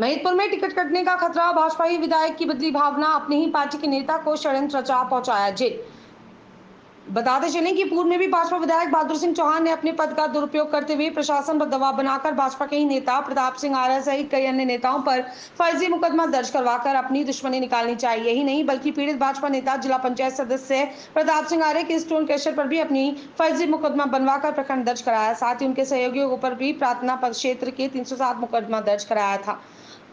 महिदपुर में टिकट कटने का खतरा, भाजपा ही विधायक की बदली भावना, अपनी ही पार्टी के नेता को षड्यंत्र रचा पहुंचाया जेल। बताते चलें कि पूर्व में भी भाजपा विधायक बहादुर सिंह चौहान ने अपने पद का दुरुपयोग करते हुए प्रशासन पर दबाव बनाकर भाजपा के ही नेता प्रताप सिंह आर्य सहित कई अन्य नेताओं पर फर्जी मुकदमा दर्ज करवाकर अपनी दुश्मनी निकालनी चाहिए। यही नहीं बल्कि पीड़ित भाजपा नेता जिला पंचायत सदस्य प्रताप सिंह आर्य के स्टोन क्रशर पर भी अपनी फर्जी मुकदमा बनवाकर प्रकरण दर्ज कराया। साथ ही उनके सहयोगियों पर भी प्रार्थना क्षेत्र के 307 मुकदमा दर्ज कराया था।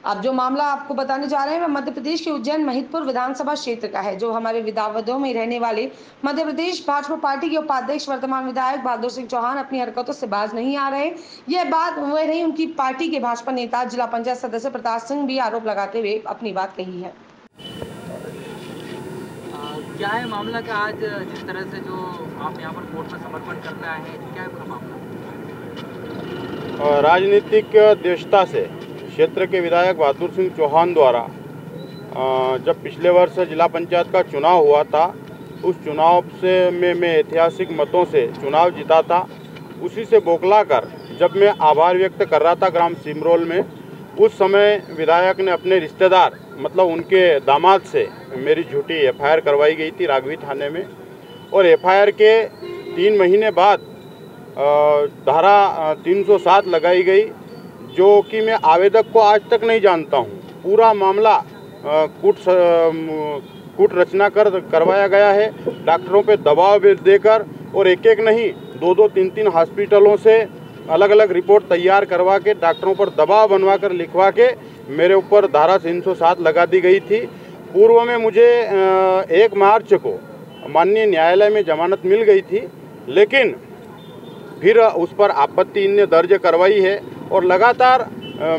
अब जो मामला आपको बताने जा रहे हैं वह मध्य प्रदेश के उज्जैन महिदपुर विधानसभा क्षेत्र का है, जो हमारे विधायकों में रहने वाले मध्य प्रदेश भाजपा पार्टी के उपाध्यक्ष वर्तमान विधायक बहादुर सिंह चौहान अपनी हरकतों से बाज नहीं आ रहे। यह बात वह नहीं, उनकी पार्टी के भाजपा नेता जिला पंचायत सदस्य प्रताप सिंह भी आरोप लगाते हुए अपनी बात कही है। क्या है मामला का आज जिस तरह से जो आप यहाँ पर कोर्ट में समर्पण करने आए हैं, क्या है पूरा मामला? राजनीतिक देशता से क्षेत्र के विधायक बहादुर सिंह चौहान द्वारा जब पिछले वर्ष जिला पंचायत का चुनाव हुआ था, उस चुनाव से मैं ऐतिहासिक मतों से चुनाव जीता था। उसी से बौखला कर जब मैं आभार व्यक्त कर रहा था ग्राम सिमरोल में, उस समय विधायक ने अपने रिश्तेदार मतलब उनके दामाद से मेरी झूठी एफआईआर करवाई गई थी राघवी थाने में। और एफआईआर के 3 महीने बाद धारा 307 लगाई गई, जो कि मैं आवेदक को आज तक नहीं जानता हूं। पूरा मामला कूट रचना करवाया गया है, डॉक्टरों पे दबाव देकर, और एक एक नहीं 2-2, 3-3 हॉस्पिटलों से अलग अलग रिपोर्ट तैयार करवा के डॉक्टरों पर दबाव बनवा कर लिखवा के मेरे ऊपर धारा 307 लगा दी गई थी। पूर्व में मुझे 1 मार्च को माननीय न्यायालय में जमानत मिल गई थी, लेकिन फिर उस पर आपत्ति इनने दर्ज करवाई है और लगातार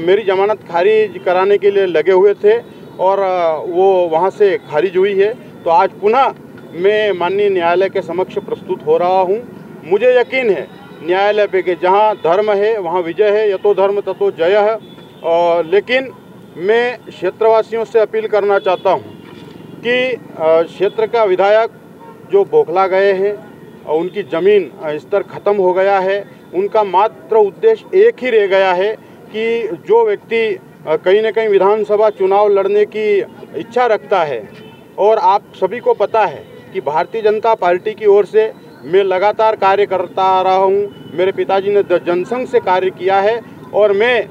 मेरी जमानत खारिज कराने के लिए लगे हुए थे और वो वहाँ से खारिज हुई है। तो आज पुनः मैं माननीय न्यायालय के समक्ष प्रस्तुत हो रहा हूँ। मुझे यकीन है न्यायालय पे कि जहाँ धर्म है वहाँ विजय है, यतो धर्म ततो जय है। लेकिन मैं क्षेत्रवासियों से अपील करना चाहता हूँ कि क्षेत्र का विधायक जो बौखला गए हैं, उनकी ज़मीन स्तर खत्म हो गया है। उनका मात्र उद्देश्य एक ही रह गया है कि जो व्यक्ति कहीं न कहीं विधानसभा चुनाव लड़ने की इच्छा रखता है, और आप सभी को पता है कि भारतीय जनता पार्टी की ओर से मैं लगातार कार्य करता आ रहा हूँ। मेरे पिताजी ने जनसंघ से कार्य किया है और मैं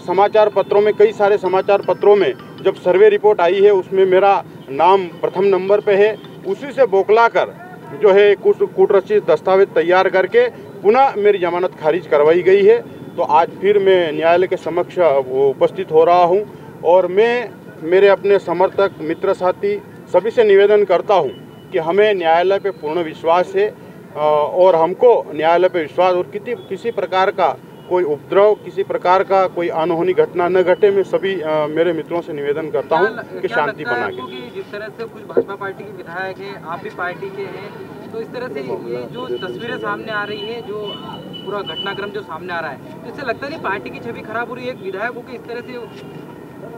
समाचार पत्रों में, कई सारे समाचार पत्रों में जब सर्वे रिपोर्ट आई है उसमें मेरा नाम प्रथम नंबर पे है। उसी से बौखला कर जो है कूटरचित दस्तावेज तैयार करके पुनः मेरी जमानत खारिज करवाई गई है। तो आज फिर मैं न्यायालय के समक्ष उपस्थित हो रहा हूं और मैं मेरे अपने समर्थक मित्र साथी सभी से निवेदन करता हूं कि हमें न्यायालय पे पूर्ण विश्वास है और हमको न्यायालय पे विश्वास, और किसी प्रकार का कोई उपद्रव, किसी प्रकार का कोई अनहोनी घटना न घटे। मैं सभी मेरे मित्रों से निवेदन करता हूं कि शांति बना के। जिस तरह से कुछ भाजपा पार्टी के विधायक हैं, आप भी पार्टी के हैं, तो इस तरह से ये जो तस्वीरें सामने आ रही है, जो पूरा घटनाक्रम जो सामने आ रहा है, तो इससे लगता नहीं पार्टी की छवि खराब हो रही है? एक विधायक को इस तरह से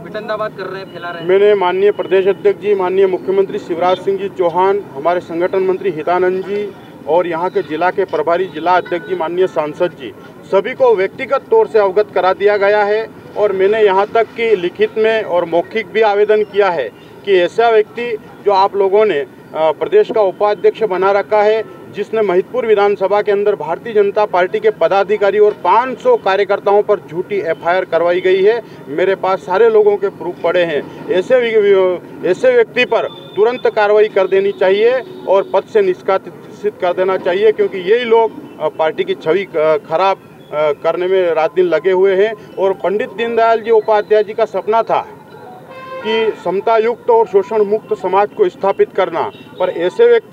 विटंडाबाद कर रहे हैं, फैला रहे हैं। मैंने माननीय प्रदेश अध्यक्ष जी, माननीय मुख्यमंत्री शिवराज सिंह जी चौहान, हमारे संगठन मंत्री हितानंद जी और यहाँ के जिला के प्रभारी जिला अध्यक्ष जी, माननीय सांसद जी, सभी को व्यक्तिगत तौर से अवगत करा दिया गया है। और मैंने यहाँ तक कि लिखित में और मौखिक भी आवेदन किया है कि ऐसा व्यक्ति जो आप लोगों ने प्रदेश का उपाध्यक्ष बना रखा है, जिसने महिदपुर विधानसभा के अंदर भारतीय जनता पार्टी के पदाधिकारी और 500 कार्यकर्ताओं पर झूठी एफआईआर करवाई गई है, मेरे पास सारे लोगों के प्रूफ पड़े हैं। ऐसे व्यक्ति पर तुरंत कार्रवाई कर देनी चाहिए और पद से निष्कासित कर देना चाहिए, क्योंकि यही लोग पार्टी की छवि खराब करने में रात दिन लगे हुए हैं। और पंडित दीनदयाल जी उपाध्याय जी का सपना था कि समता युक्त और शोषण मुक्त समाज को स्थापित करना, पर ऐसे व्यक्ति